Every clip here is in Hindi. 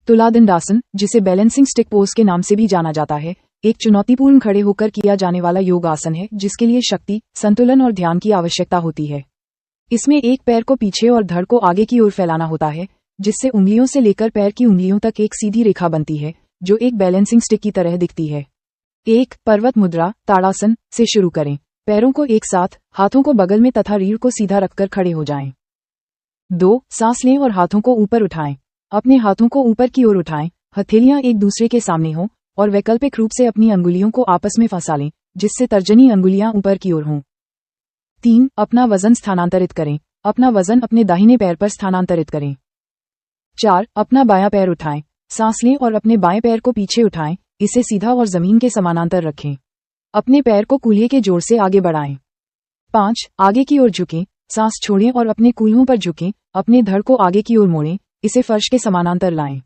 तुलादंडासन, जिसे बैलेंसिंग स्टिक पोज के नाम से भी जाना जाता है, एक चुनौतीपूर्ण खड़े होकर किया जाने वाला योग आसन है जिसके लिए शक्ति, संतुलन और ध्यान की आवश्यकता होती है। इसमें एक पैर को पीछे और धड़ को आगे की ओर फैलाना होता है, जिससे उंगलियों से लेकर पैर की उंगलियों तक एक सीधी रेखा बनती है जो एक बैलेंसिंग स्टिक की तरह दिखती है। 1. पर्वत मुद्रा ताड़ासन से शुरू करें। पैरों को एक साथ, हाथों को बगल में तथा रीढ़ को सीधा रखकर खड़े हो जाएं। 2. सांस लें और हाथों को ऊपर उठाएं। अपने हाथों को ऊपर की ओर उठाएं, हथेलियां एक दूसरे के सामने हों और वैकल्पिक रूप से अपनी अंगुलियों को आपस में फंसा लें जिससे तर्जनी अंगुलियां ऊपर की ओर हों। 3. अपना वजन स्थानांतरित करें। अपना वजन अपने दाहिने पैर पर स्थानांतरित करें। 4. अपना बायां पैर उठाएं। सांस लें और अपने बाएं पैर को पीछे उठाएं, इसे सीधा और जमीन के समानांतर रखें। अपने पैर को कूल्हे के जोर से आगे बढ़ाएं। 5. आगे की ओर झुकें, सांस छोड़ें और अपने कूल्हों पर झुकें, अपने धड़ को आगे की ओर मोड़ें, इसे फर्श के समानांतर लाएं।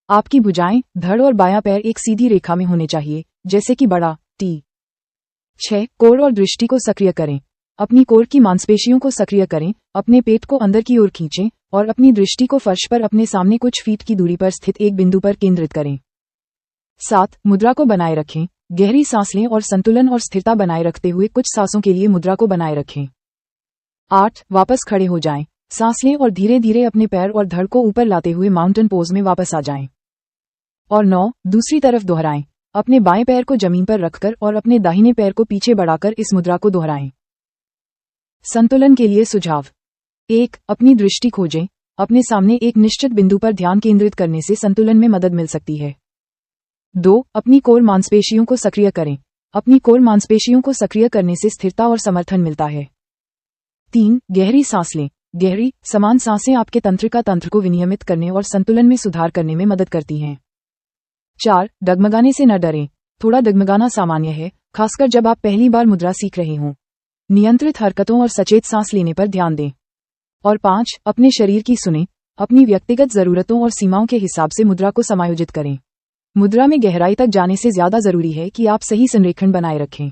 आपकी भुजाएं, धड़ और बायां पैर एक सीधी रेखा में होने चाहिए, जैसे कि बड़ा टी। 6. कोर और दृष्टि को सक्रिय करें। अपनी कोर की मांसपेशियों को सक्रिय करें, अपने पेट को अंदर की ओर खींचें और अपनी दृष्टि को फर्श पर अपने सामने कुछ फीट की दूरी पर स्थित एक बिंदु पर केंद्रित करें। 7. मुद्रा को बनाए रखें। गहरी सांस लें और संतुलन और स्थिरता बनाए रखते हुए कुछ सांसों के लिए मुद्रा को बनाए रखें। 8. वापस खड़े हो जाएं। सांस लें और धीरे धीरे अपने पैर और धड़ को ऊपर लाते हुए माउंटेन पोज में वापस आ जाएं। और 9. दूसरी तरफ दोहराएं। अपने बाएं पैर को जमीन पर रखकर और अपने दाहिने पैर को पीछे बढ़ाकर इस मुद्रा को दोहराएं। संतुलन के लिए सुझाव। 1. अपनी दृष्टि खोजें। अपने सामने एक निश्चित बिंदु पर ध्यान केंद्रित करने से संतुलन में मदद मिल सकती है। 2. अपनी कोर मांसपेशियों को सक्रिय करें। अपनी कोर मांसपेशियों को सक्रिय करने से स्थिरता और समर्थन मिलता है। 3. गहरी सांस लें। गहरी, समान सांसें आपके तंत्रिका तंत्र को विनियमित करने और संतुलन में सुधार करने में मदद करती हैं। 4. डगमगाने से न डरें। थोड़ा डगमगाना सामान्य है, खासकर जब आप पहली बार मुद्रा सीख रहे हों। नियंत्रित हरकतों और सचेत सांस लेने पर ध्यान दें। और 5. अपने शरीर की सुनें। अपनी व्यक्तिगत जरूरतों और सीमाओं के हिसाब से मुद्रा को समायोजित करें। मुद्रा में गहराई तक जाने से ज्यादा जरूरी है कि आप सही संरेखण बनाए रखें।